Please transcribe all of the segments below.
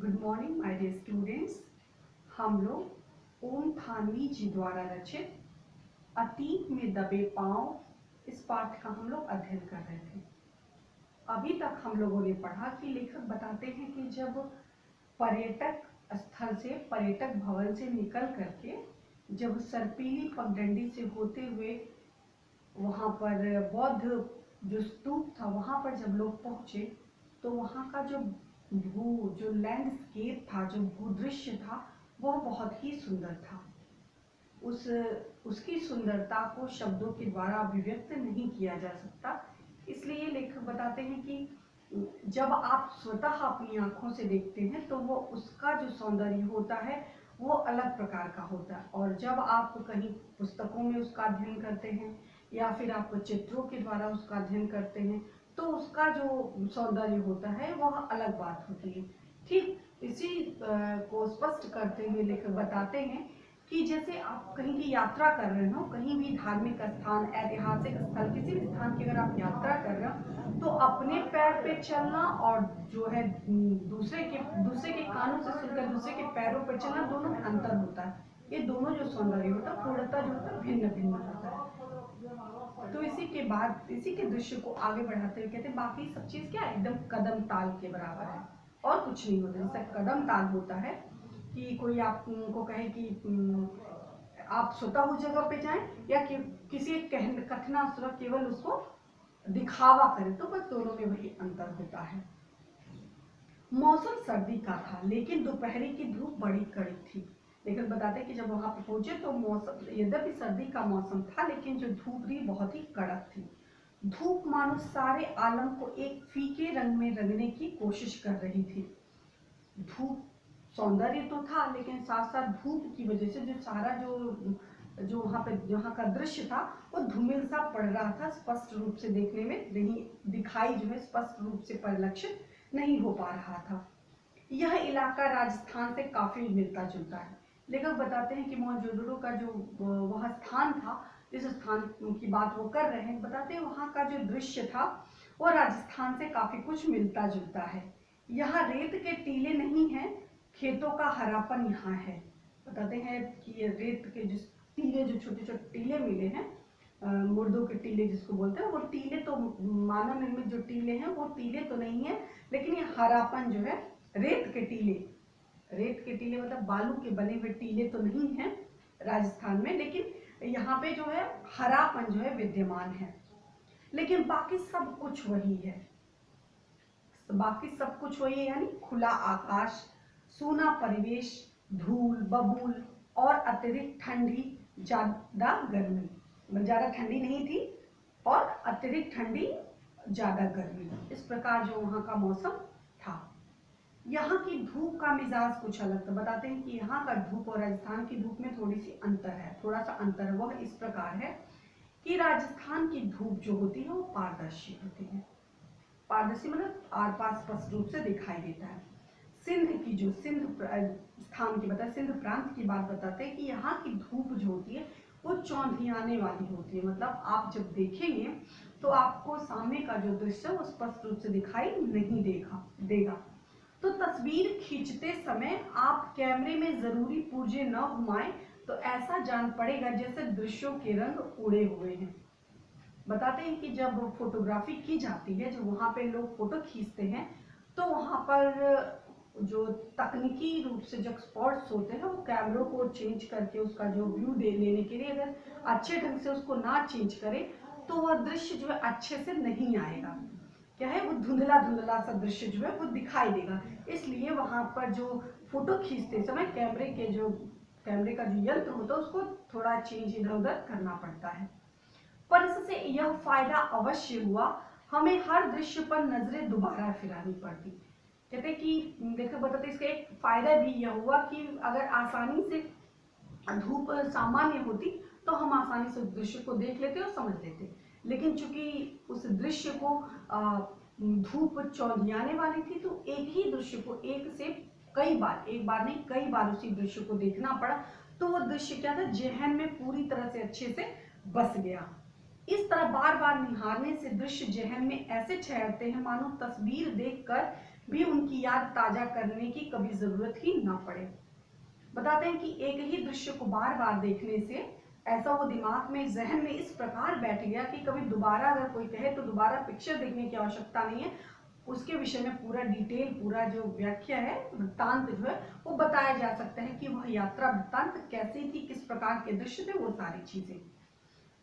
Good morning my dear students. हम लोग ओम थानवी जी द्वारा रचित अतीत में दबे पांव इस पाठ का हम लोग अध्ययन कर रहे थे। अभी तक हम लोगों ने पढ़ा कि लेखक बताते हैं कि जब पर्यटक स्थल से, पर्यटक भवन से निकल करके जब सर्पीली पगडंडी से होते हुए वहाँ पर बौद्ध जो स्तूप था वहाँ पर जब लोग पहुँचे तो वहाँ का जो लैंडस्केप था, जो भूदृश्य था, वह बहुत ही सुंदर था। उसकी सुंदरता को शब्दों के द्वारा अभिव्यक्त नहीं किया जा सकता। इसलिए लेखक बताते हैं कि जब आप स्वतः अपनी आंखों से देखते हैं तो वो उसका जो सौंदर्य होता है वो अलग प्रकार का होता है, और जब आप कहीं पुस्तकों में उसका अध्ययन करते हैं या फिर आप चित्रों के द्वारा उसका अध्ययन करते हैं तो उसका जो सौंदर्य होता है वह अलग बात होती है। ठीक इसी को स्पष्ट करते हुए लेखक बताते हैं कि जैसे आप कहीं की यात्रा कर रहे हो, कहीं भी धार्मिक स्थान, ऐतिहासिक स्थल, किसी भी स्थान की अगर आप यात्रा कर रहे हो तो अपने पैर पे चलना और जो है दूसरे के कानों से सुनकर दूसरे के पैरों पर चलना, दोनों में अंतर होता है। ये दोनों जो सौंदर्य होता है पूर्णतः जो होता है भिन्न भिन्न होता है। तो इसी के बाद इसी के दृश्य को आगे बढ़ाते हुए कहते हैं बाकी सब चीज क्या है, एकदम कदम ताल के बराबर है और कुछ नहीं होता। जैसे कदम ताल होता है कि कोई आपको कहे कि आप स्वतः उस जगह पे जाएं या कि किसी कथना केवल उसको दिखावा करें, तो बस दोनों में वही अंतर होता है। मौसम सर्दी का था लेकिन दोपहरी की धूप बड़ी कड़ी थी। लेकिन बताते हैं कि जब वहां पर पहुंचे तो मौसम यद्यपि सर्दी का मौसम था लेकिन जो धूप थी बहुत ही कड़क थी। धूप मानो सारे आलम को एक फीके रंग में रंगने की कोशिश कर रही थी। धूप सौंदर्य तो था लेकिन साथ साथ धूप की वजह से जो सारा जो वहाँ का दृश्य था वो धूमिल सा पड़ रहा था, स्पष्ट रूप से देखने में नहीं दिखाई, जो है स्पष्ट रूप से परिलक्षित नहीं हो पा रहा था। यह इलाका राजस्थान से काफी मिलता जुलता है। लेखक बताते हैं कि मोहनजोदड़ो का जो वह स्थान था, जिस स्थान की बात वो कर रहे हैं, बताते हैं वहाँ का जो दृश्य था वो राजस्थान से काफी कुछ मिलता जुलता है। यहाँ रेत के टीले नहीं हैं, खेतों का हरापन यहाँ है। बताते हैं कि ये रेत के जो टीले, जो छोटे छोटे टीले मिले हैं, मुर्दों के टीले जिसको बोलते हैं, वो टीले तो मानव निर्मित जो टीले हैं वो टीले तो नहीं है, लेकिन ये हरापन जो है रेत के टीले मतलब बालू के बने हुए टीले तो नहीं है राजस्थान में, लेकिन यहाँ पे जो है हरापन जो है विद्यमान है। लेकिन बाकी सब कुछ वही है, यानी खुला आकाश, सूना परिवेश, धूल बबूल और अतिरिक्त ठंडी, ज्यादा गर्मी, ज्यादा ठंडी नहीं थी और अतिरिक्त ठंडी, ज्यादा गर्मी, इस प्रकार जो वहाँ का मौसम था। यहाँ की धूप का मिजाज कुछ अलग था। बताते हैं कि यहाँ का धूप और राजस्थान की धूप में थोड़ा सा अंतर है। वह इस प्रकार है कि राजस्थान की धूप जो होती है वो पारदर्शी होती है। पारदर्शी मतलब आर पार स्पष्ट रूप से दिखाई देता है। सिंध प्रांत की बात बताते हैं कि यहाँ की धूप जो होती है वो चौंधियाने वाली होती है। मतलब आप जब देखेंगे तो आपको सामने का जो दृश्य है वो स्पष्ट रूप से दिखाई नहीं देगा। तो तस्वीर खींचते समय आप कैमरे में जरूरी पुर्जे न घुमाएं तो ऐसा जान पड़ेगा जैसे दृश्यों के रंग उड़े हुए हैं। बताते हैं कि जब फोटोग्राफी की जाती है, जब वहाँ पे लोग फोटो खींचते हैं तो वहाँ पर जो तकनीकी रूप से जो एक्सपर्ट्स होते हैं वो कैमरों को चेंज करके उसका जो व्यू लेने के लिए अगर अच्छे ढंग से उसको ना चेंज करे तो वह दृश्य जो है अच्छे से नहीं आएगा। क्या है, वो धुंधला सा दृश्य जो है वो दिखाई देगा। इसलिए वहां पर जो फोटो खींचते समय कैमरे का जो यंत्र होता है उसको थोड़ा चेंज इधर उधर करना पड़ता है। पर इससे यह फायदा अवश्य हुआ, हमें हर दृश्य पर नजरें दोबारा फिरानी पड़ती। कहते कि देखो बताते इसका एक फायदा भी यह हुआ कि अगर आसानी से धूप सामान्य होती तो हम आसानी से उस दृश्य को देख लेते और समझ लेते, लेकिन चूंकि उस दृश्य को धूप चौंधियाने वाली थी तो एक ही दृश्य को एक बार नहीं कई बार उसी दृश्य को देखना पड़ा, तो वो दृश्य क्या था, जहन में पूरी तरह से अच्छे से बस गया। इस तरह बार बार निहारने से दृश्य जहन में ऐसे ठहरते हैं मानो तस्वीर देखकर भी उनकी याद ताजा करने की कभी जरूरत ही ना पड़े। बताते हैं कि एक ही दृश्य को बार बार देखने से ऐसा वो दिमाग में, जहन में इस प्रकार बैठ गया कि कभी दोबारा अगर कोई कहे तो दोबारा पिक्चर देखने की आवश्यकता नहीं है। उसके विषय में पूरा डिटेल, पूरा जो व्याख्या है, वृत्तांत जो है वो बताया जा सकता है कि वह यात्रा वृत्तांत कैसी थी, किस प्रकार के दृश्य थे, वो सारी चीजें।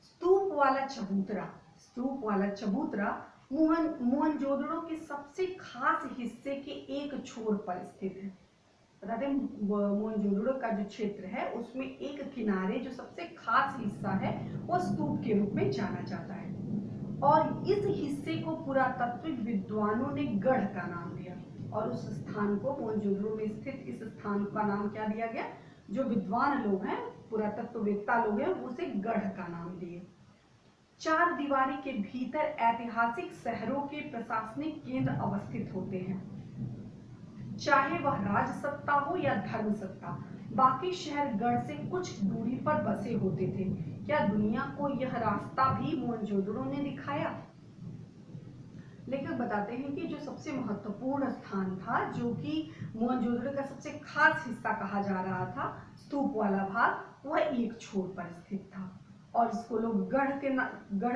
स्तूप वाला चबूतरा। स्तूप वाला चबूतरा मोहनजोदड़ो के सबसे खास हिस्से के एक छोर पर स्थित है। बता दें, मोहनजोदड़ो का जो क्षेत्र है उसमें एक किनारे जो सबसे खास हिस्सा है वो स्तूप के रूप में जाना जाता है। और इस हिस्से को पुरातत्विक विद्वानों ने गढ़ का नाम दिया। और उस स्थान को, मोहनजोदड़ो में स्थित इस स्थान का नाम क्या दिया गया? जो विद्वान लोग हैं, पुरातत्ववेत्ता लोग हैं, उसे गढ़ का नाम दिए। चार दीवारी के भीतर ऐतिहासिक शहरों के प्रशासनिक केंद्र अवस्थित होते हैं, चाहे वह राजसत्ता हो या धर्म सत्ता। बाकी शहर गढ़ से कुछ दूरी पर बसे होते थे। क्या दुनिया को यह रास्ता भी मोहनजोदड़ो ने दिखाया? लेखक बताते हैं कि जो सबसे महत्वपूर्ण स्थान था, जो कि मोहनजोदड़ो का सबसे खास हिस्सा कहा जा रहा था, स्तूप वाला भाग, वह एक छोर पर स्थित था और इसको लोग गढ़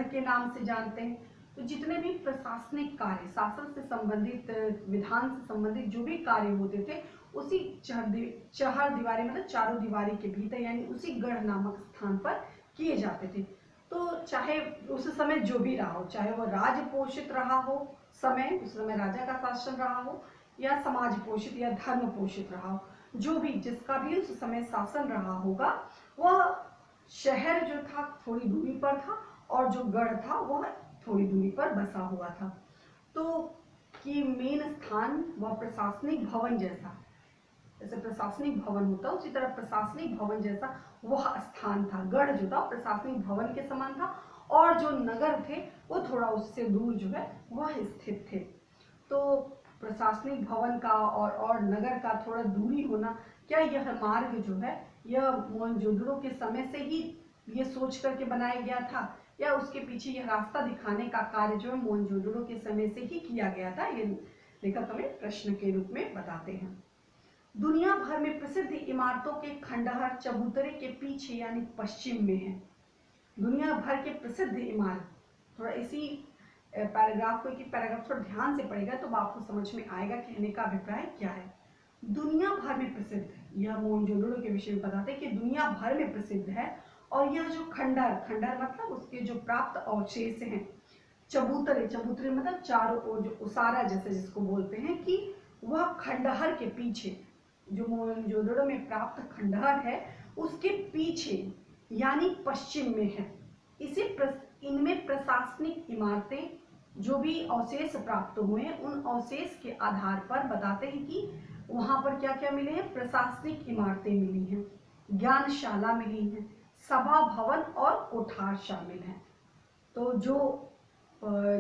के नाम से जानते हैं। तो जितने भी प्रशासनिक कार्य, शासन से संबंधित, विधान से संबंधित जो भी कार्य होते थे, उसी चहर दीवारी मतलब चारों दीवारी के भीतर, यानी उसी गढ़ नामक स्थान पर किए जाते थे। तो चाहे उस समय जो भी रहा हो, चाहे वो राज पोषित रहा हो समय, उस समय राजा का शासन रहा हो, या समाज पोषित या धर्म पोषित रहा हो, जो भी, जिसका भी उस समय शासन रहा होगा, वह शहर जो था थोड़ी दूरी पर था और जो गढ़ था वह थोड़ी दूरी पर बसा हुआ था। तो कि मेन स्थान वह प्रशासनिक भवन जैसा, जैसे प्रशासनिक भवन होता उसी तरह प्रशासनिक भवन जैसा वह स्थान था। गढ़ जो था प्रशासनिक भवन के समान था और जो नगर थे वो थोड़ा उससे दूर जो है वह स्थित थे। तो प्रशासनिक भवन का और नगर का थोड़ा दूरी होना, क्या यह मार्ग जो है यह मोहनजोदड़ो के समय से ही ये सोच करके बनाया गया था, या उसके पीछे यह रास्ता दिखाने का कार्य जो है मोहनजोदड़ो के समय से ही किया गया था? ये लेखक हमें प्रश्न के रूप में बताते हैं। दुनिया भर में प्रसिद्ध इमारतों के खंडहर चबूतरे के पीछे यानी पश्चिम में है। दुनिया भर के प्रसिद्ध इमारत, थोड़ा इसी पैराग्राफ को, एक पैराग्राफ थोड़ा ध्यान से पढ़ेगा तो आपको समझ में आएगा कहने का अभिप्राय क्या है। दुनिया भर में प्रसिद्ध, यह मोहनजोदड़ो के विषय में बताते हैं कि दुनिया भर में प्रसिद्ध है। और यह जो खंडहर मतलब उसके जो प्राप्त अवशेष हैं, चबूतरे मतलब चारों ओर जो उसारा जैसे जिसको बोलते हैं, कि वह खंडहर के पीछे, जो मोहनजोदड़ो में प्राप्त खंडहर है उसके पीछे यानी पश्चिम में है। इनमें प्रशासनिक इमारतें, जो भी अवशेष प्राप्त हुए उन अवशेष के आधार पर बताते हैं कि वहां पर क्या क्या मिले हैं? प्रशासनिक इमारतें मिली हैं, ज्ञानशाला मिली हैं, सभा भवन और कोठार शामिल हैं। तो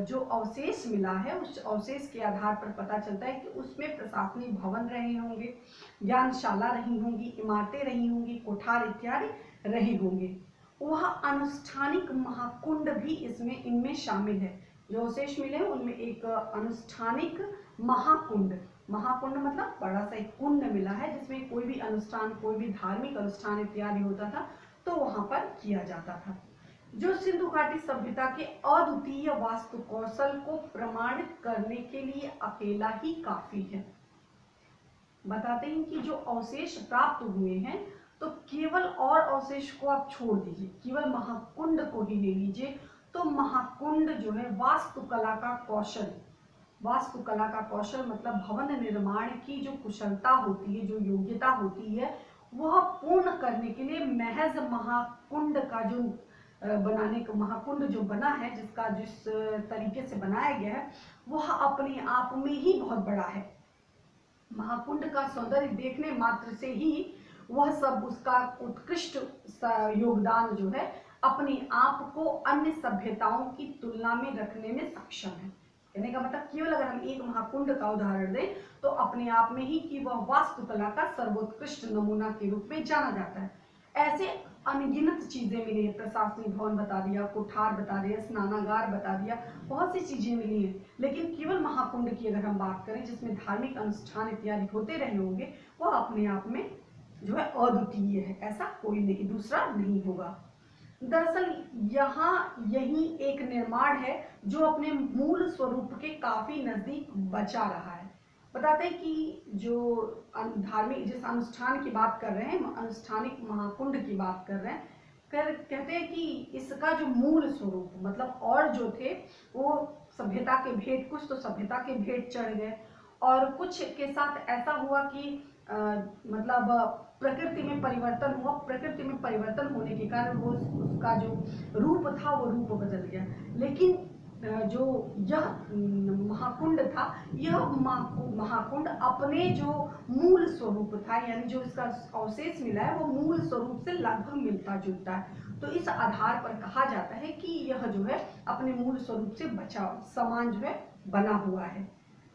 जो अवशेष मिला है उस अवशेष के आधार पर पता चलता है कि उसमें प्रशासनिक भवन रहे होंगे, ज्ञानशाला रही होंगी, इमारतें रही होंगी, कोठार इत्यादि रहे होंगे। वह अनुष्ठानिक महाकुंड भी इनमें शामिल है। जो अवशेष मिले हैं उनमें एक अनुष्ठानिक महाकुंड मतलब बड़ा सा एक कुंड मिला है जिसमें कोई भी अनुष्ठान, कोई भी धार्मिक अनुष्ठान इत्यादि होता था तो वहां पर किया जाता था, जो सिंधु घाटी सभ्यता के अद्वितीय वास्तु कौशल को प्रमाणित करने के लिए अकेला ही काफी है। बताते हैं कि जो अवशेष प्राप्त हुए हैं तो केवल और अवशेष को आप छोड़ दीजिए, केवल महाकुंड को ही ले लीजिए। तो महाकुंड जो है वास्तुकला का कौशल मतलब भवन निर्माण की जो कुशलता होती है, जो योग्यता होती है, वह पूर्ण करने के लिए महज महाकुंड का जो महाकुंड जो बना है, जिस तरीके से बनाया गया है, वह अपने आप में ही बहुत बड़ा है। महाकुंड का सौंदर्य देखने मात्र से ही वह सब उसका उत्कृष्ट योगदान जो है अपने आप को अन्य सभ्यताओं की तुलना में रखने में सक्षम है। कहने का मतलब केवल अगर हम एक महाकुंड का उदाहरण दें तो अपने आप में ही कि वह वास्तुकला का सर्वोत्कृष्ट नमूना के रूप में जाना जाता है। ऐसे अनगिनत चीजें मिली हैं। प्रशासनिक भवन बता दिया, कोठार बता दिया, स्नानागार बता दिया, बहुत सी चीजें मिली हैं। लेकिन केवल महाकुंड की अगर हम बात करें जिसमें धार्मिक अनुष्ठान इत्यादि होते रहे होंगे, वो अपने आप में जो है अद्वितीय है, ऐसा कोई नहीं दूसरा नहीं होगा। दरअसल यहाँ यही एक निर्माण है जो अपने मूल स्वरूप के काफी नजदीक बचा रहा है। बताते हैं कि जो धार्मिक जिस अनुष्ठान की बात कर रहे हैं, अनुष्ठानिक महाकुंड की बात कर रहे हैं, कहते हैं कि इसका जो मूल स्वरूप मतलब और जो थे वो सभ्यता के भेंट, कुछ तो सभ्यता के भेंट चढ़ गए और कुछ के साथ ऐसा हुआ कि मतलब प्रकृति में परिवर्तन हुआ। प्रकृति में परिवर्तन होने के कारण वो उसका जो रूप था वो रूप बदल गया। लेकिन जो यह महाकुंड था, यह महाकुंड अपने जो मूल स्वरूप था, यानी जो इसका अवशेष मिला है वो मूल स्वरूप से लगभग मिलता जुलता है। तो इस आधार पर कहा जाता है कि यह जो है अपने मूल स्वरूप से बचा समान जो है बना हुआ है।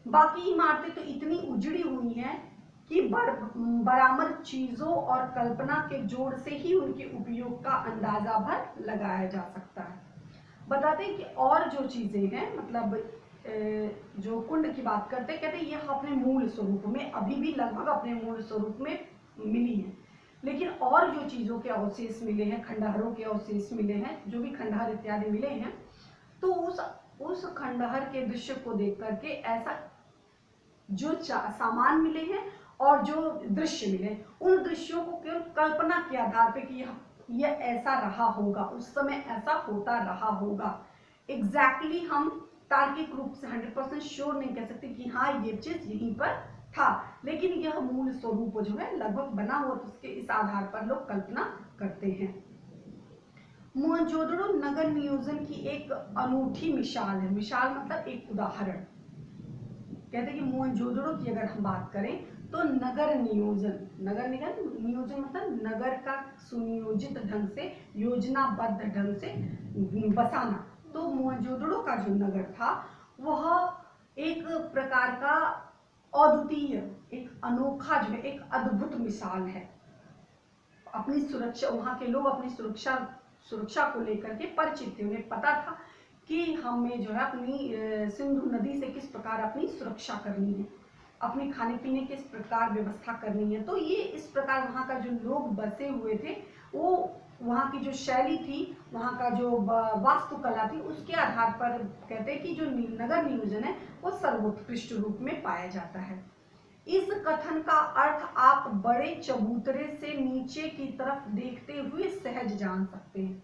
बाकी इमारतें तो इतनी उजड़ी हुई हैं कि बराबर चीजों और कल्पना के जोड़ से ही उनके उपयोग का अंदाजा भर लगाया जा सकता है। बताते हैं कि और जो चीजें हैं मतलब जो कुंड की बात करते हैं, कहते हैं यह अपने मूल स्वरूप में अभी भी लगभग अपने मूल स्वरूप में मिली है। लेकिन और जो चीजों के अवशेष मिले हैं, खंडहरों के अवशेष मिले हैं, जो भी खंडहर इत्यादि मिले हैं, तो उस खंडहर के दृश्य को देख करके ऐसा जो सामान मिले हैं और जो दृश्य मिले, उन दृश्यों को केवल कल्पना के आधार पे कि यह ऐसा रहा होगा, उस समय ऐसा होता रहा होगा। एग्जैक्टली हम तार्किक रूप से 100% श्योर नहीं कह सकते कि हाँ ये चीज यहीं पर था, लेकिन यह मूल स्वरूप जो है लगभग बना हुआ, तो उसके इस आधार पर लोग कल्पना करते हैं। मोहनजोदड़ो नगर नियोजन की एक अनूठी मिसाल है। मिसाल मतलब एक उदाहरण। कहते हैं कि मोहनजोदड़ो की अगर हम बात करें तो नगर नियोजन मतलब नगर का सुनियोजित ढंग से, योजनाबद्ध ढंग से बसाना। तो मोहनजोदड़ो का जो नगर था वह एक प्रकार का अद्वितीय, एक अनोखा जो है एक अद्भुत मिसाल है। अपनी सुरक्षा, वहां के लोग अपनी सुरक्षा को लेकर के परिचित थे। उन्हें पता था कि हमें जो है अपनी सिंधु नदी से किस प्रकार अपनी सुरक्षा करनी है, अपने खाने पीने किस प्रकार व्यवस्था करनी है। तो ये इस प्रकार वहाँ का जो लोग बसे हुए थे, वो वहाँ की जो शैली थी, वहाँ का जो वास्तुकला थी, उसके आधार पर कहते हैं कि जो नगर नियोजन है वो सर्वोत्कृष्ट रूप में पाया जाता है। इस कथन का अर्थ आप बड़े चबूतरे से नीचे की तरफ देखते हुए सहज जान सकते हैं।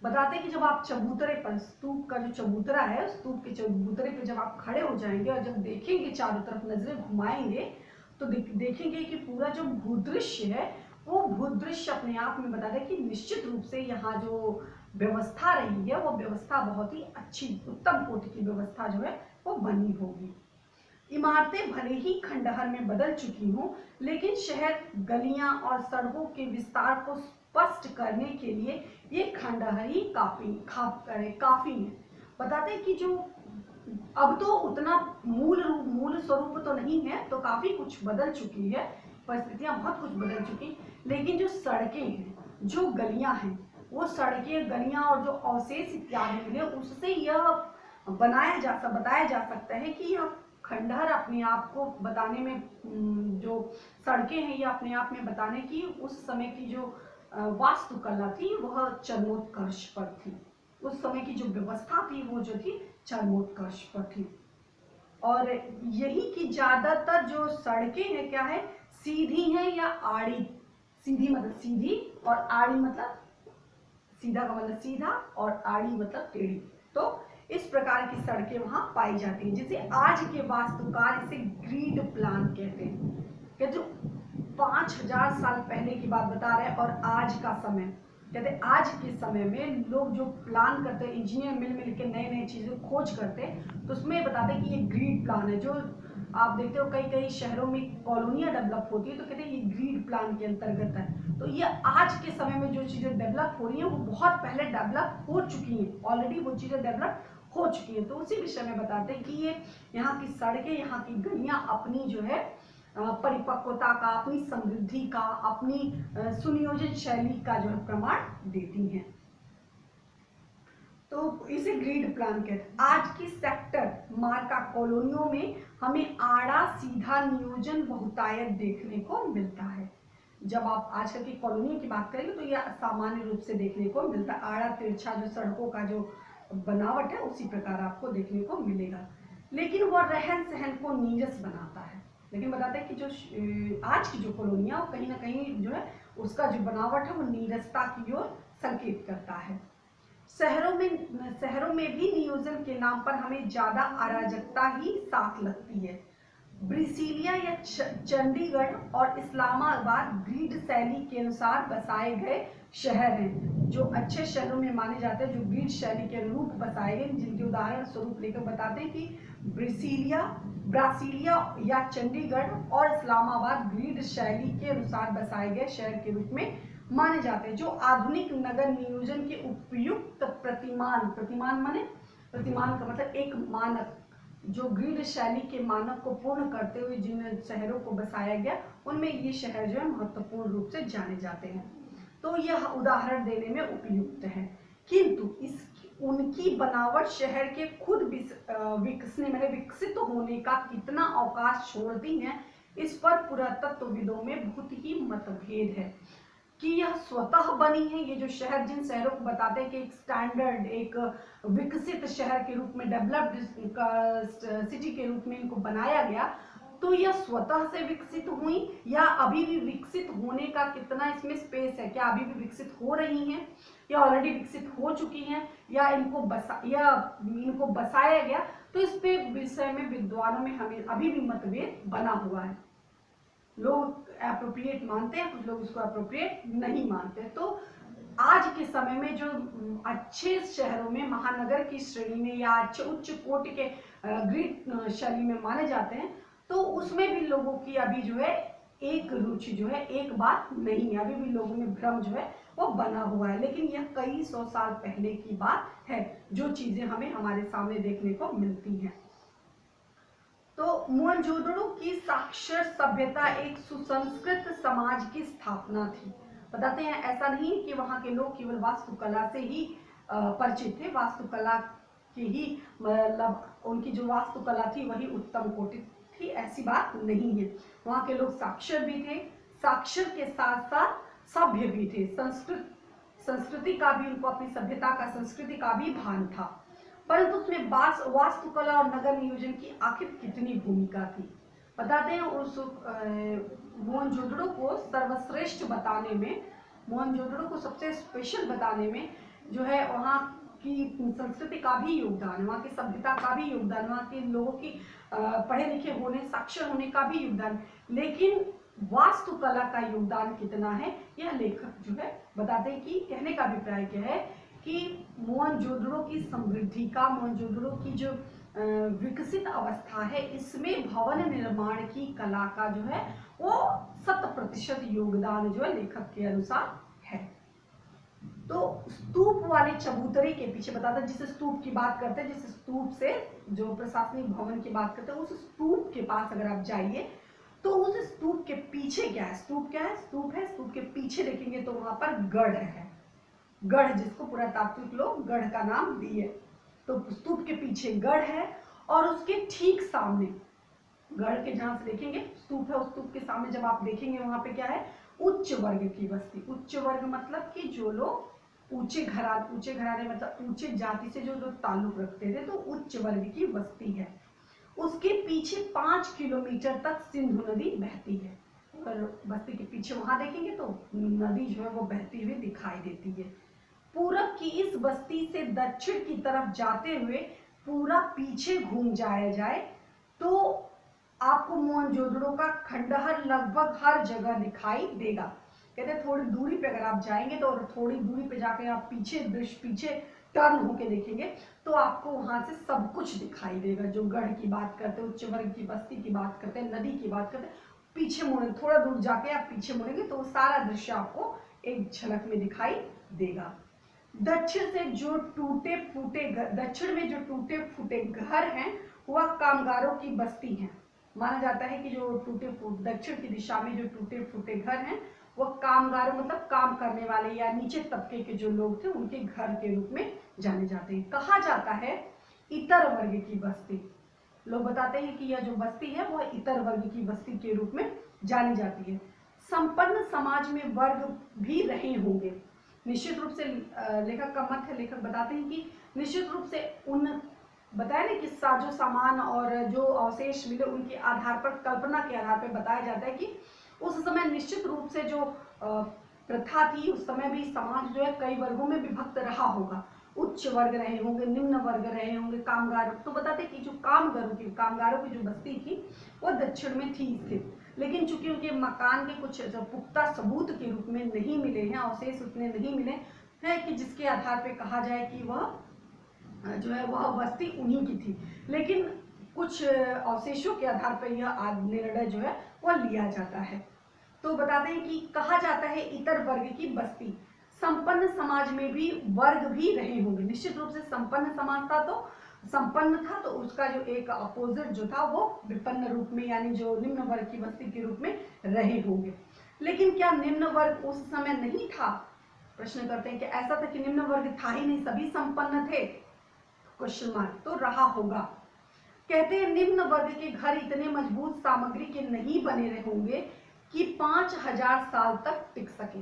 बताते हैं कि जब आप चबूतरे पर, स्तूप का जो चबूतरा है, स्तूप के चबूतरे पे जब आप खड़े हो जाएंगे और जब देखेंगे, चारों तरफ नजरें घुमाएंगे, तो देखेंगे कि पूरा जो भूदृश्य है वो भूदृश्य अपने आप में बताता है कि निश्चित रूप से यहाँ जो व्यवस्था रही है वो व्यवस्था बहुत ही अच्छी, उत्तम कोटि की व्यवस्था जो है वो बनी होगी। इमारतें भले ही खंडहर में बदल चुकी हों, लेकिन शहर, गलियां और सड़कों के विस्तार को स्पष्ट करने के लिए ये खंडहर ही काफी है। बताते हैं कि जो अब तो उतना मूल स्वरूप तो नहीं है, तो काफी कुछ बदल चुकी है, परिस्थितियां बहुत कुछ बदल चुकी, लेकिन जो सड़कें हैं, जो गलियां हैं, वो सड़कें, गलियां और जो अवशेष इत्यादि है, उससे यह बताया जा सकता है कि यह खंडहर अपने आप को बताने में, जो सड़कें हैं ये अपने आप में बताने की उस समय की जो वास्तुकला थी वह चरमोत्कर्ष पर थी। उस समय की जो व्यवस्था थी वो जो थी चरमोत्कर्ष पर थी। और यही कि ज्यादातर जो सड़कें हैं क्या है, सीधी हैं या आड़ी। सीधी मतलब सीधी और आड़ी मतलब सीधा का मतलब सीधा और आड़ी मतलब टेढ़ी। तो इस प्रकार की सड़कें वहां पाई जाती हैं, जिसे आज के वास्तुकार इसे ग्रिड प्लान कहते हैं। कहते 5000 साल पहले की बात बता रहे हैं और आज का समय, कहते आज के समय में लोग जो प्लान करते हैं, इंजीनियर मिल के नए नए चीजें खोज करते हैं, तो उसमें बताते हैं कि ये ग्रिड प्लान है। जो आप देखते हो कई कई शहरों में कॉलोनियां डेवलप होती है, तो कहते हैं ये ग्रिड प्लान के अंतर्गत है। तो ये आज के समय में जो चीजें डेवलप हो रही हैं वो बहुत पहले डेवलप हो चुकी हैं, ऑलरेडी वो चीजें डेवलप हो चुकी है। तो उसी विषय में बताते हैं कि ये यहाँ की सड़कें, यहाँ की गलियां अपनी जो है परिपक्वता का, अपनी समृद्धि का, अपनी सुनियोजित शैली का जो है प्रमाण देती हैं। तो इसे ग्रिड प्लान कहते हैं। आज की सेक्टर मार्का कॉलोनियों में हमें आड़ा सीधा नियोजन बहुतायत देखने को मिलता है। जब आप आजकल की कॉलोनी की बात करेंगे तो यह सामान्य रूप से देखने को मिलता है। आड़ा तिरछा जो सड़कों का जो बनावट है उसी प्रकार आपको देखने को मिलेगा, लेकिन वह रहन सहन को नीरस बनाता है। लेकिन बताते हैं कि जो आज की जो कॉलोनियाँ वो कहीं ना कहीं जो है उसका जो बनावट है वो नीरसता की ओर संकेत करता है। शहरों में भी नियोजन के नाम पर हमें ज्यादा अराजकता ही साथ लगती है। ब्रिसीलिया या चंडीगढ़ और इस्लामाबाद ग्रिड शैली के अनुसार बसाए गए शहर हैं, जो अच्छे शहरों में माने जाते हैं, जो ग्रिड शैली के अनुरूप बसाए गए, जिनके उदाहरण स्वरूप लेकर बताते हैं कि ब्रासीलिया या चंडीगढ़ और इस्लामाबाद ग्रिड शैली के अनुसार बसाए गए शहर के रूप में माने जाते हैं, जो आधुनिक नगर नियोजन के उपयुक्त प्रतिमान माने प्रतिमान का मतलब एक मानक, जो ग्रिड शैली के मानक को पूर्ण करते हुए जिन शहरों को बसाया गया उनमें ये शहर जो है महत्वपूर्ण रूप से जाने जाते हैं। तो यह उदाहरण देने में उपयुक्त है, किंतु उनकी बनावट शहर के खुद विकसित होने का कितना अवकाश छोड़ती है, इस पर पुरातत्वविदों में बहुत ही मतभेद है कि यह स्वतः बनी है। ये जो शहर, जिन शहरों को बताते हैं कि एक स्टैंडर्ड, एक विकसित शहर के रूप में, डेवलप्ड सिटी के रूप में इनको बनाया गया, तो यह स्वतः से विकसित हुई या अभी भी विकसित होने का कितना इसमें स्पेस है, क्या अभी भी विकसित हो रही हैं या ऑलरेडी विकसित हो चुकी हैं, या इनको बसाया गया। तो इस पे विषय में विद्वानों में हमें अभी भी मतभेद बना हुआ है। लोग एप्रोप्रिएट मानते हैं, कुछ लोग इसको एप्रोप्रिएट नहीं मानते। तो आज के समय में जो अच्छे शहरों में, महानगर की श्रेणी में या अच्छे उच्च कोटि के ग्रिड शैली में माने जाते हैं, तो उसमें भी लोगों की अभी जो है एक रुचि जो है, एक बात नहीं है, अभी भी लोगों में भ्रम जो है वो बना हुआ है। लेकिन यह कई सौ साल पहले की बात है, जो चीजें हमें हमारे सामने देखने को मिलती हैं। तो मोहनजोदड़ो की साक्षर सभ्यता एक सुसंस्कृत समाज की स्थापना थी। बताते हैं ऐसा नहीं कि वहां के लोग केवल वास्तुकला से ही परिचित थे, वास्तुकला की ही मतलब उनकी जो वास्तुकला थी वही उत्तम कोटि थी, ऐसी बात नहीं है। वहां के लोग साक्षर भी थे, साक्षर के साथ साथ सभ्य भी थे, संस्कृति का भी, उनको अपनी सभ्यता का, संस्कृति का भी भान था। परंतु उसमें वास्तुकला और नगर नियोजन की आखिर कितनी भूमिका थी। बताते हैं उस मोहनजोदड़ो को सर्वश्रेष्ठ बताने में, मोहनजोदड़ो को सबसे स्पेशल बताने में जो है वहाँ की संस्कृति का भी योगदान, वहाँ की सभ्यता का भी योगदान, वहाँ के लोगों की पढ़े लिखे होने, साक्षर होने का भी योगदान, लेकिन वास्तुकला का योगदान कितना है यह लेखक जो है बताते हैं कि कहने का अभिप्राय क्या है कि मोहनजोदड़ो की समृद्धि का, मोहनजोदड़ो की जो विकसित अवस्था है, इसमें भवन निर्माण की कला का जो है वो 100% योगदान जो है लेखक के अनुसार है। तो स्तूप वाले चबूतरे के पीछे बताता है, जिस स्तूप की बात करते हैं, जिस स्तूप से जो प्रशासनिक भवन की बात करते हैं, उस स्तूप के पास अगर आप जाइए तो उस स्तूप के पीछे क्या है, स्तूप क्या है, स्तूप है, स्तूप के पीछे देखेंगे तो वहां पर गढ़ है, गढ़ जिसको पुरातात्विक लोग गढ़ का नाम दिए। तो स्तूप के पीछे गढ़ है और उसके ठीक सामने, गढ़ के जहां से देखेंगे स्तूप है, उस स्तूप के सामने जब आप देखेंगे वहां पे क्या है, उच्च वर्ग की बस्ती। उच्च वर्ग मतलब कि जो लोग ऊंचे घराने मतलब ऊंचे जाति से जो लोग ताल्लुक रखते थे, तो उच्च वर्ग की बस्ती है। उसके पीछे 5 किलोमीटर तक सिंधु नदी बहती है, और बस्ती के पीछे वहां देखेंगे तो नदी जो है वो बहती हुई दिखाई देती है। पूरब की इस बस्ती से दक्षिण की तरफ जाते हुए पूरा पीछे घूम जाया जाए तो आपको मोहनजोदड़ो का खंडहर लगभग हर जगह दिखाई देगा। कहते हैं थोड़ी दूरी पे अगर आप जाएंगे तो, और थोड़ी दूरी पे जाकर आप पीछे टर्न होके देखेंगे तो आपको वहां से सब कुछ दिखाई देगा। जो गढ़ की बात करते हैं, उच्च वर्ग की बस्ती की बात करते हैं, नदी की बात करते हैं, पीछे मुड़े, थोड़ा दूर जाके आप पीछे मुड़ेंगे तो सारा दृश्य आपको एक झलक में दिखाई देगा। दक्षिण में जो टूटे फूटे घर हैं वह कामगारों की बस्ती हैं। माना जाता है कि जो दक्षिण की दिशा में जो टूटे फूटे घर हैं वो कामगारों मतलब काम करने वाले या नीचे तबके के जो लोग थे उनके घर के रूप में जाने जाते हैं। कहा जाता है इतर वर्ग की बस्ती, लोग बताते हैं कि यह जो बस्ती है वह इतर वर्ग की बस्ती के रूप में जानी जाती है। संपन्न समाज में वर्ग भी रहे होंगे, निश्चित रूप से लेखक का मत है, लेखक बताते हैं कि निश्चित रूप से उन बताया ना कि साजो सामान और जो अवशेष मिले उनके आधार पर, कल्पना के आधार पर बताया जाता है कि उस समय निश्चित रूप से जो प्रथा थी उस समय भी समाज जो है कई वर्गों में विभक्त रहा होगा। उच्च वर्ग रहे होंगे, निम्न वर्ग रहे होंगे, कामगार, तो बताते कि जो कामगारों की जो बस्ती थी वो दक्षिण में थी स्थित, लेकिन चूंकि उनके मकान के कुछ जो पुख्ता सबूत के रूप में नहीं मिले हैं, अवशेष उतने नहीं मिले हैं कि जिसके आधार पर कहा जाए कि वह जो है वह बस्ती उन्हीं की थी, लेकिन कुछ अवशेषों के आधार पर यह निर्णय जो है वह लिया जाता है। तो बताते हैं कि कहा जाता है इतर वर्ग की बस्ती, संपन्न समाज में भी वर्ग भी रहे होंगे। निश्चित रूप से संपन्न समाज था तो संपन्न था, तो उसका जो एक अपोजिट जो था वो विपन्न रूप में यानी जो निम्न वर्ग की बस्ती के रूप में रहे होंगे। लेकिन क्या निम्न वर्ग उस समय नहीं था? प्रश्न करते हैं कि ऐसा था कि निम्न वर्ग था ही नहीं, सभी संपन्न थे? Question mark. तो रहा होगा। कहते हैं निम्न वर्ग के घर इतने मजबूत सामग्री के नहीं बने रहे होंगे कि 5000 साल तक टिक सके।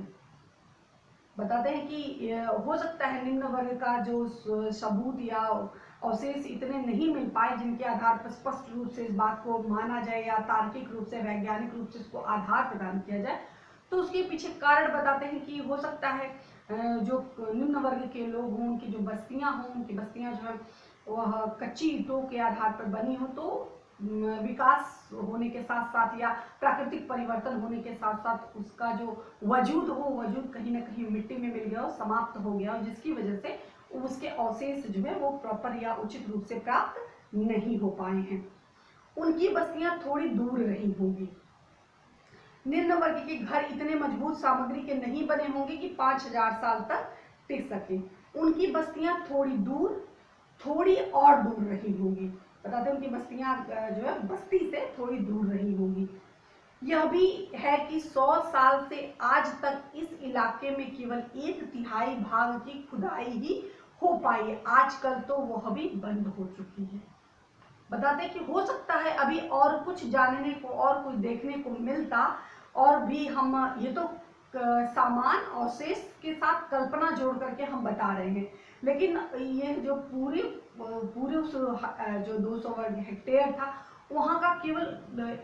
बताते हैं कि हो सकता है निम्न वर्ग का जो सबूत या अवशेष इतने नहीं मिल पाए जिनके आधार पर स्पष्ट रूप से इस बात को माना जाए या तार्किक रूप से वैज्ञानिक रूप से इसको आधार प्रदान किया जाए, तो उसके पीछे कारण बताते हैं कि हो सकता है जो निम्न वर्ग के लोग हों, उनकी जो बस्तियां हों, उनकी बस्तियां जो है वह कच्ची ईंटों के आधार पर बनी हो, तो विकास होने के साथ साथ या प्राकृतिक परिवर्तन होने के साथ साथ उसका जो वजूद हो, वजूद कहीं ना कहीं मिट्टी में मिल गया हो, समाप्त हो गया हो, जिसकी वजह से उसके अवशेष जो है वो प्रॉपर या उचित रूप से प्राप्त नहीं हो पाए हैं। उनकी बस्तियां थोड़ी दूर रही होंगी। निम्न वर्ग के घर इतने मजबूत सामग्री के नहीं बने होंगे कि 5000 साल तक टिक सके। उनकी बस्तियां थोड़ी दूर, थोड़ी और दूर रही होंगी। बताते हैं उनकी बस्तियां जो है बस्ती से थोड़ी दूर रही होंगी। यह भी है कि 100 साल से आज तक इस इलाके में केवल 1/3 भाग की खुदाई ही हो पाई है। आजकल तो वह भी बंद हो चुकी है। बताते हैं कि हो सकता है अभी और कुछ जानने को और कुछ देखने को मिलता, और भी हम ये तो सामान और शेष के साथ कल्पना जोड़ करके हम बता रहे हैं, लेकिन ये जो पूरे उस जो 200 वर्ग हेक्टेयर था वहाँ का केवल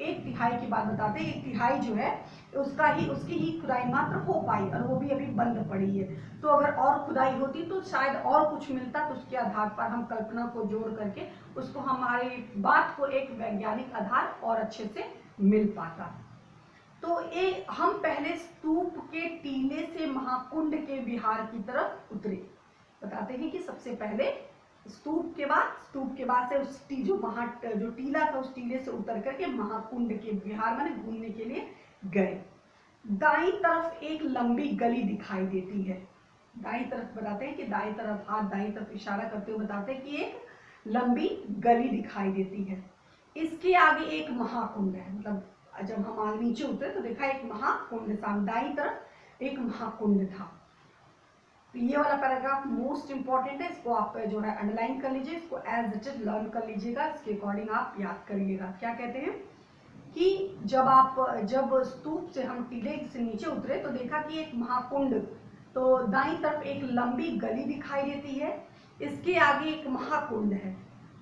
1/3 की बात बताते हैं। 1/3 जो है उसकी ही खुदाई मात्र हो पाई और वो भी अभी बंद पड़ी है। तो अगर और खुदाई होती तो शायद और कुछ मिलता, तो उसके आधार पर हम कल्पना को जोड़ करके उसको हमारी बात को एक वैज्ञानिक आधार और अच्छे से मिल पाता। तो ये हम पहले स्तूप के टीले से महाकुंड के विहार की तरफ उतरे। बताते हैं कि सबसे पहले स्तूप के बाद से उस जो टीला था उस टीले से उतर करके महाकुंड के विहार माने घूमने के लिए गए। दाईं तरफ एक लंबी गली दिखाई देती है। दाईं तरफ बताते हैं कि दाईं तरफ, हाथ दाईं तरफ इशारा करते हुए बताते हैं कि एक लंबी गली दिखाई देती है। इसके आगे एक महाकुंड है। मतलब जब हम आगे नीचे उतरे तो देखा एक महाकुंड था, दाईं तरफ एक महाकुंड था। तो ये वाला पैराग्राफ मोस्ट इंपॉर्टेंट है, इसको आप जो है अंडरलाइन कर लीजिए, इसको एज इट इज लर्न कर लीजिएगा, इसके अकॉर्डिंग आप याद करिएगा। क्या कहते हैं कि जब स्तूप से हम टीले से नीचे उतरे तो देखा कि एक महाकुंड, तो दाईं तरफ एक लंबी गली दिखाई देती है, इसके आगे एक महाकुंड है।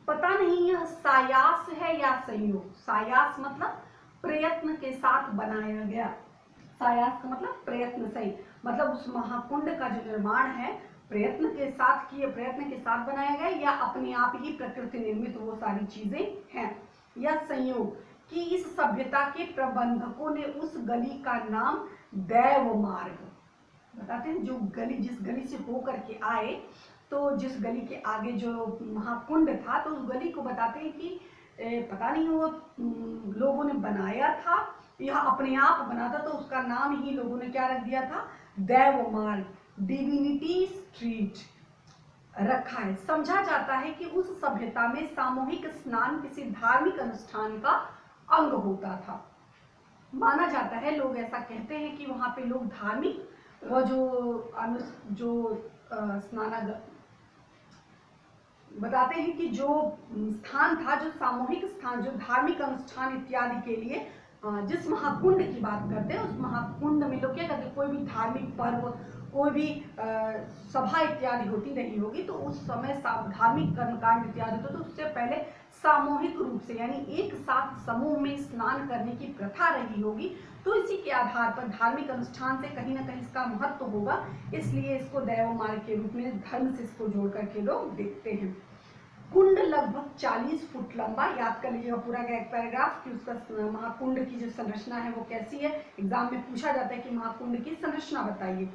पता नहीं यह सायास है या संयोग। सायास मतलब प्रयत्न के साथ बनाया गया, सायास का मतलब प्रयत्न सही, मतलब उस महाकुंड का जो निर्माण है प्रयत्न के साथ बनाया गया या अपने आप ही प्रकृति निर्मित वो सारी चीजें हैं, या संयोग कि इस सभ्यता के प्रबंधकों ने उस गली का नाम दैव मार्ग, बताते हैं जो गली जिस गली से होकर के आए, तो जिस गली के आगे जो महाकुंड था तो उस गली को बताते हैं कि पता नहीं वो लोगों ने बनाया था या अपने आप बना था, तो उसका नाम ही लोगों ने क्या रख दिया था, दैव मार्ग, डिविनिटी स्ट्रीट रखा है। समझा जाता है कि उस सभ्यता में सामूहिक स्नान किसी धार्मिक अनुष्ठान का अंग होता था। माना जाता है, लोग ऐसा कहते हैं कि वहां पे लोग धार्मिक वो स्नानागार बताते हैं कि जो स्थान था, जो सामूहिक स्थान, जो धार्मिक अनुष्ठान इत्यादि के लिए जिस महाकुंड की बात करते हैं, उस महाकुंड में लोग क्या करते हैं, कोई भी धार्मिक पर्व, कोई भी सभा इत्यादि होती रही होगी, तो उस समय धार्मिक कर्मकांड इत्यादि तो उससे पहले सामूहिक रूप से यानी एक साथ समूह में स्नान करने की प्रथा रही होगी। तो इसी के आधार पर धार्मिक अनुष्ठान से कहीं ना कहीं इसका महत्व होगा, इसलिए इसको दैव मार्ग के रूप में धर्म से इसको जोड़ करके लोग देखते हैं। कुंड लगभग 40 फुट लंबा, याद कर लीजिएगा पूरा का एक पैराग्राफ कि उसका महाकुंड की जो संरचना है वो कैसी है। एग्जाम में पूछा जाता है कि महाकुंड की संरचना बताइए।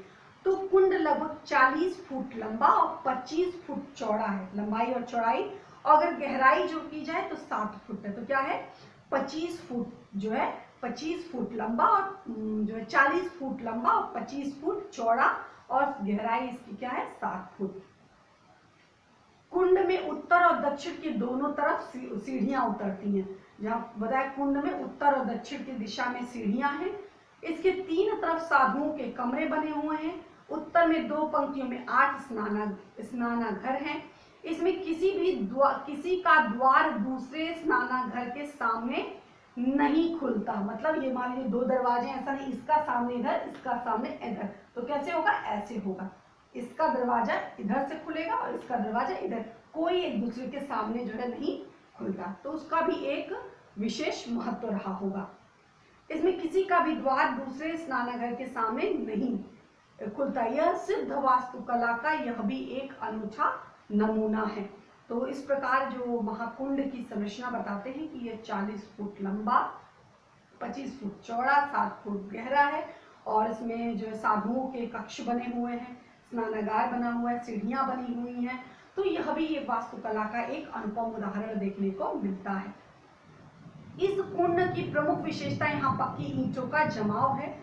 तो कुंड लगभग 40 फुट लंबा और 25 फुट चौड़ा है, लंबाई और चौड़ाई। अगर गहराई जो की जाए तो 60 फुट है। तो क्या है, 25 फुट जो है 25 फुट लंबा और जो है 40 फुट लंबा और 25 फुट चौड़ा, और गहराई इसकी क्या है, 60 फुट। कुंड में उत्तर और दक्षिण के दोनों तरफ सीढ़ियां उतरती हैं। जहां बताया कुंड में उत्तर और दक्षिण की दिशा में सीढ़ियां हैं। इसके 3 तरफ साधुओं के कमरे बने हुए हैं। उत्तर में 2 पंक्तियों में 8 स्नानाघर हैं। इसमें किसी का द्वार दूसरे स्नानाघर के सामने नहीं खुलता। मतलब ये मान लीजिए 2 दरवाजे, ऐसा नहीं इसका सामने इधर, इसका सामने इधर, तो कैसे होगा, ऐसे होगा, इसका दरवाजा इधर से खुलेगा और इसका दरवाजा इधर, कोई एक दूसरे के सामने जो है नहीं खुलता। तो उसका भी एक विशेष महत्व रहा होगा। इसमें किसी का भी द्वार दूसरे स्नानागार के सामने नहीं खुलता। यह सिद्ध वास्तुकला का यह भी एक अनूठा नमूना है। तो इस प्रकार जो महाकुंड की संरचना बताते हैं कि यह 40 फुट लंबा, 25 फुट चौड़ा, 7 फुट गहरा है, और इसमें जो साधुओं के कक्ष बने हुए हैं, स्नानागार बना हुआ है, सीढ़ियां बनी हुई हैं। तो यह भी एक वास्तुकला का एक अनुपम उदाहरण देखने को मिलता है। इस कुंड की प्रमुख विशेषता यहाँ पक्की ईंटों का जमाव है।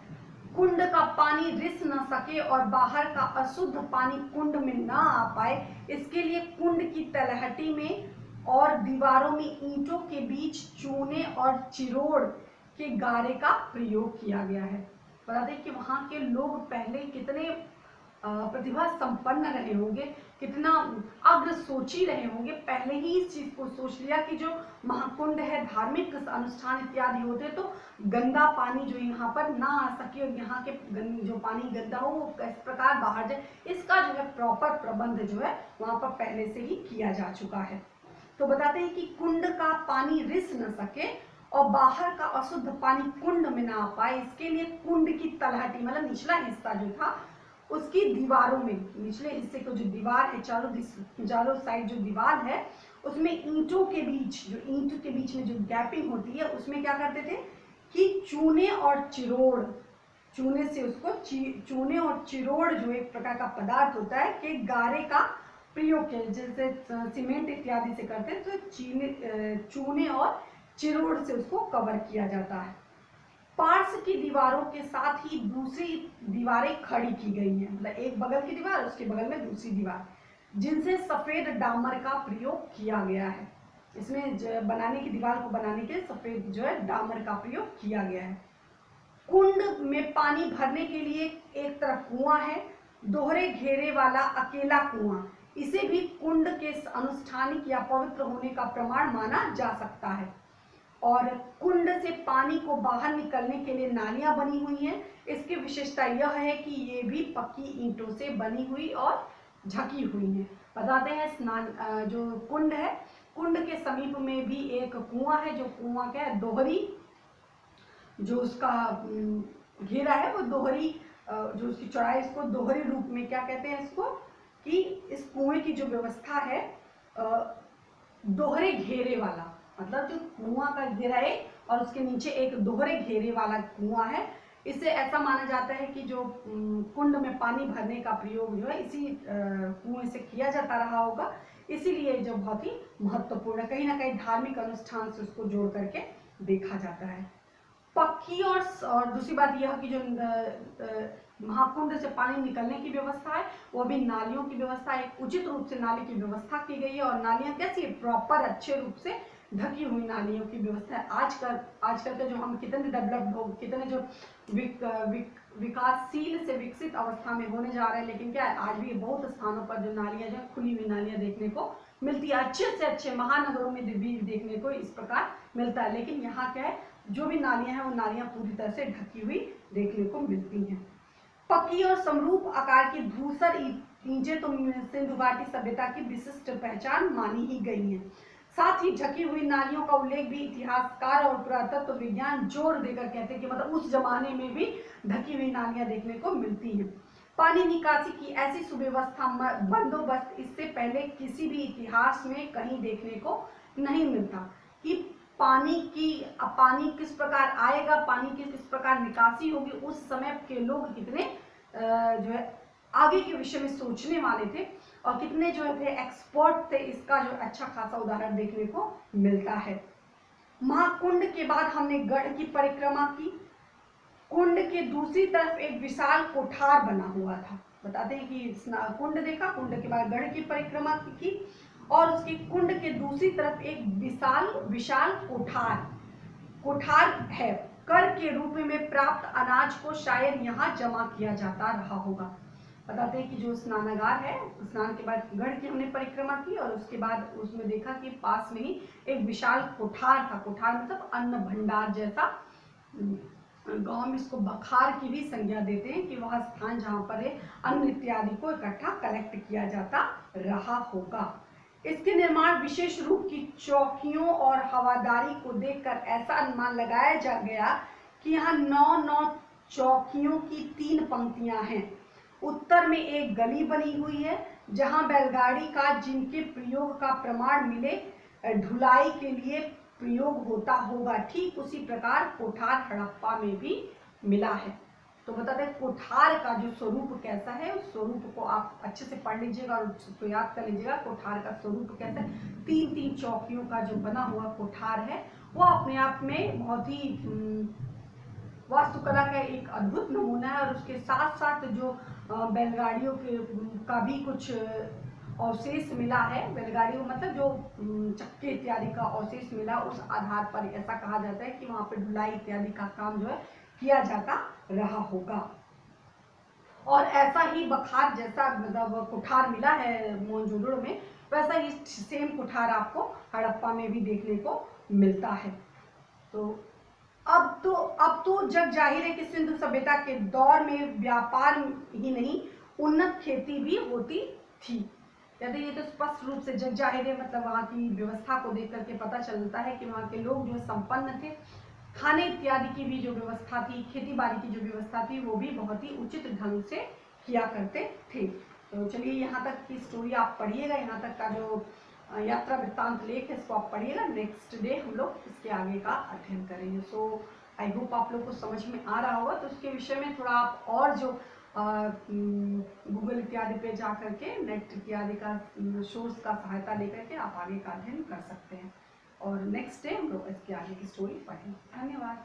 कुंड का पानी रिस न सके और बाहर का अशुद्ध पानी कुंड में न आ पाए, इसके लिए कुंड की तलहटी में और दीवारों में ईंटों के बीच चूने और चिरोड़ के गारे का प्रयोग किया गया है। बता दें कि वहाँ के लोग पहले कितने प्रतिभा संपन्न रहे होंगे, कितना अग्र सोची रहे होंगे, पहले ही इस चीज को सोच लिया कि जो महाकुंड है, धार्मिक अनुष्ठान इत्यादि होते, तो गंदा पानी जो यहाँ पर ना आ सके और यहाँ के जो पानी गंदा हो वो किस प्रकार बाहर जाए, इसका जो है प्रॉपर प्रबंध जो है वहां पर पहले से ही किया जा चुका है। तो बताते हैं कि कुंड का पानी रिस न सके और बाहर का अशुद्ध पानी कुंड में ना आ पाए, इसके लिए कुंड की तलहटी मतलब निचला हिस्सा जो था उसकी दीवारों में, निचले हिस्से को जो दीवार है, चारों साइड जो दीवार है, उसमें ईंटों के बीच, जो ईंट के बीच में जो गैपिंग होती है, उसमें क्या करते थे कि चूने और चिरोड़, चूने से उसको चूने और चिरोड़ जो एक प्रकार का पदार्थ होता है कि गारे का प्रयोग किया, जैसे सीमेंट इत्यादि से करते हैं, तो चूने और चिरोड़ से उसको कवर किया जाता है। पार्श्व की दीवारों के साथ ही दूसरी दीवारें खड़ी की गई हैं, मतलब एक बगल की दीवार, उसके बगल में दूसरी दीवार, जिनसे सफेद डामर का प्रयोग किया गया है। इसमें बनाने की दीवार को बनाने के सफेद जो है डामर का प्रयोग किया गया है। कुंड में पानी भरने के लिए एक तरफ कुआं है, दोहरे घेरे वाला अकेला कुआं, इसे भी कुंड के अनुष्ठानिक या पवित्र होने का प्रमाण माना जा सकता है। और कुंड से पानी को बाहर निकलने के लिए नालियां बनी हुई हैं। इसकी विशेषता यह है कि ये भी पक्की ईंटों से बनी हुई और ढकी हुई हैं। बताते हैं स्नान जो कुंड है, कुंड के समीप में भी एक कुआं है, जो कुआं क्या है, दोहरी, जो उसका घेरा है वो दोहरी, जो उसकी चौड़ाई, इसको दोहरी रूप में क्या कहते हैं इसको, कि इस कुएं की जो व्यवस्था है दोहरे घेरे वाला, मतलब जो कुआं का घेरा है और उसके नीचे एक दोहरे घेरे वाला कुआं है। इससे ऐसा माना जाता है कि जो कुंड में पानी भरने का प्रयोग जो है इसी कुएं से किया जाता रहा होगा, इसीलिए जो बहुत ही महत्वपूर्ण है, कहीं ना कहीं धार्मिक अनुष्ठान से उसको जोड़ करके देखा जाता है। पक्की और दूसरी बात यह कि जो महाकुंड से पानी निकलने की व्यवस्था है, वो भी नालियों की व्यवस्था, एक उचित रूप से नाली की व्यवस्था की गई है, और नालियां कैसी, प्रॉपर अच्छे रूप से ढकी हुई नालियों की व्यवस्था है। आजकल के जो हम कितने डेवलप्ड हो, कितने जो विकासशील से विकसित अवस्था में होने जा रहे हैं, लेकिन क्या है आज भी बहुत स्थानों पर जो नालियां जो खुली हुई नालियां देखने को मिलती है। अच्छे से अच्छे महानगरों में भी देखने को इस प्रकार मिलता है, लेकिन यहाँ क्या है जो भी नालियां हैं वो नालियां पूरी तरह से ढकी हुई देखने को मिलती हैं। पकी और समरूप आकार की धूसर ईंटें तो सिंधु घाटी सभ्यता की विशिष्ट पहचान मानी ही गई हैं। साथ ही ढकी हुई नालियों का उल्लेख भी इतिहासकार और पुरातत्व विज्ञान जोर देकर कहते हैं कि मतलब उस जमाने में भी ढकी हुई नालियां देखने को मिलती हैं। पानी निकासी की ऐसी सुव्यवस्था बंदोबस्त इससे पहले किसी भी इतिहास में कहीं देखने को नहीं मिलता कि पानी किस प्रकार आएगा, पानी की किस प्रकार निकासी होगी। उस समय के लोग कितने जो है आगे के विषय में सोचने वाले थे और कितने जो थे एक्सपर्ट थे, इसका जो अच्छा खासा उदाहरण देखने को मिलता है। महाकुंड के बाद हमने गढ़ की परिक्रमा की। कुंड के दूसरी तरफ एक विशाल कोठार बना हुआ था। बताते हैं कि कुंड देखा, कुंड के बाद गढ़ की परिक्रमा की और उसके कुंड के दूसरी तरफ एक विशाल कोठार है। कर के रूप में प्राप्त अनाज को शायद यहाँ जमा किया जाता रहा होगा। बताते हैं कि जो स्नानागार है, स्नान के बाद गढ़ की हमने परिक्रमा की और उसके बाद उसमें देखा कि पास में ही एक विशाल कोठार था। कोठार मतलब अन्न भंडार जैसा, गांव में इसको बखार की भी संज्ञा देते हैं कि वह स्थान जहां पर अन्न इत्यादि को इकट्ठा कलेक्ट किया जाता रहा होगा। इसके निर्माण विशेष रूप की चौकियों और हवादारी को देखकर ऐसा अनुमान लगाया जा गया कि यहाँ 9 चौकियों की 3 पंक्तियां हैं। उत्तर में एक गली बनी हुई है जहां बैलगाड़ी का जिनके प्रयोग का प्रमाण मिले ढुलाई के लिए प्रयोग होता होगा। ठीक उसी प्रकार कोठार हड़प्पा में भी मिला है। तो बताते हैं कोठार का जो स्वरूप कैसा है, उस स्वरूप को आप अच्छे से पढ़ लीजिएगा और उसको याद कर लीजिएगा। कोठार का स्वरूप कैसा है, 3 चौकियों का जो बना हुआ कोठार है वो अपने आप में बहुत ही वास्तुकला का एक अद्भुत नमूना है। और उसके साथ साथ जो बैलगाड़ियों के का भी कुछ अवशेष मिला है, बैलगाड़ियों मतलब जो चक्के इत्यादि का अवशेष मिला, उस आधार पर ऐसा कहा जाता है कि वहां पर ढुलाई इत्यादि का काम जो है किया जाता रहा होगा। और ऐसा ही बखार जैसा मतलब कोठार मिला है मोहनजोदड़ो में, वैसा ही सेम कोठार आपको हड़प्पा में भी देखने को मिलता है। तो अब तो जग जाहिर है कि सिंधु सभ्यता के दौर में व्यापार ही नहीं उन्नत खेती भी होती थी। यदि ये तो स्पष्ट रूप से जग जाहिर है, मतलब वहाँ की व्यवस्था को देख करके पता चलता है कि वहाँ के लोग जो संपन्न थे। खाने इत्यादि की भी जो व्यवस्था थी, खेती बाड़ी की जो व्यवस्था थी, वो भी बहुत ही उचित ढंग से किया करते थे। तो चलिए यहाँ तक की स्टोरी आप पढ़िएगा, यहाँ तक का जो यात्रा वृत्तांत लेख है इसको आप पढ़िएगा। नेक्स्ट डे हम लोग इसके आगे का अध्ययन करेंगे। सो आई होप आप लोग को समझ में आ रहा होगा। तो उसके विषय में थोड़ा आप और जो गूगल इत्यादि पे जा करके नेट इत्यादि का सोर्स का सहायता लेकर के आप आगे का अध्ययन कर सकते हैं। और नेक्स्ट डे हम लोग इसके आगे की स्टोरी पढ़ेंगे। धन्यवाद।